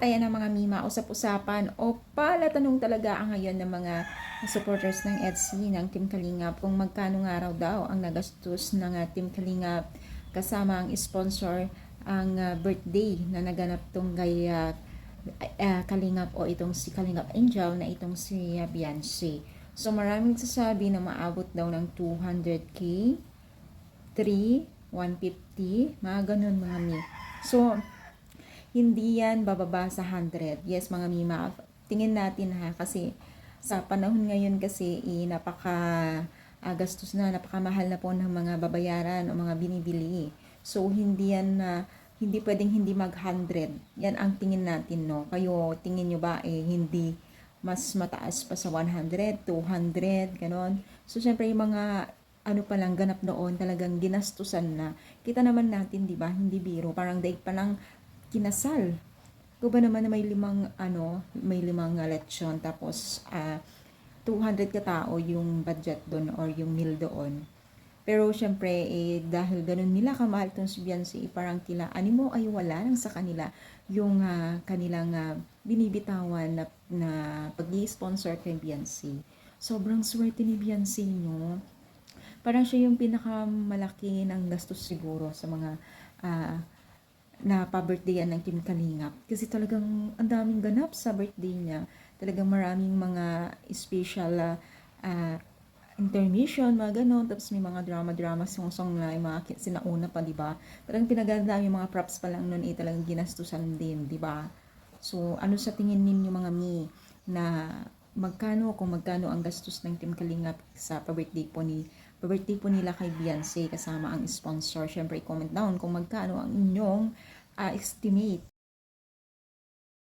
ayan ang mga mima, usap-usapan o palatanong talaga ang ngayon ng mga supporters ng EDSI ng Team Kalingap kung magkano nga raw daw ang nagastos ng Team Kalingap kasama ang sponsor ang birthday na naganap tong kay Kalingap o itong si Kalingap Angel na itong si Beyonce. So maraming sasabi na maabot daw ng 200k, 3, 150, mga ganun mga mi. So hindi yan bababa sa 100. Yes, mga mima, tingin natin ha, kasi sa panahon ngayon kasi gastos na, napakamahal na po ng mga babayaran o mga binibili. So, hindi yan na, hindi pwedeng hindi mag 100. Yan ang tingin natin, no? Kayo, tingin nyo ba, hindi mas mataas pa sa 100, 200, ganon. So, syempre, yung mga ano pa lang ganap noon talagang ginastusan na. Kita naman natin, 'di ba? Hindi biro, parang daig pa lang kinasal. Ko ba naman na may limang lechon tapos 200 katao yung budget doon or yung meal doon. Pero syempre dahil ganun nila kamahal tong si Beyonce, parang tila animo ay wala lang sa kanila yung kanilang binibitawan na pag-i-sponsor kay Beyonce. Sobrang swerte ni Beyonce, no? Parang siya yung pinakamalaki ng gastos siguro sa mga uh, na pa-birthdayan ng Kim Kalingap. Kasi talagang ang daming ganap sa birthday niya. Talagang maraming mga special intermission, mga ganon. Tapos may mga drama-drama song-song na yung mga sinauna pa, di ba? Talagang pinaganda yung mga props pa lang nun talagang ginastusan din, di ba? So, ano sa tingin ninyo mga mi na kung magkano ang gastos ng Team Kalingap sa pa-birthday po nila kay Beyonce kasama ang sponsor. Syempre, i-comment down kung magkano ang inyong estimate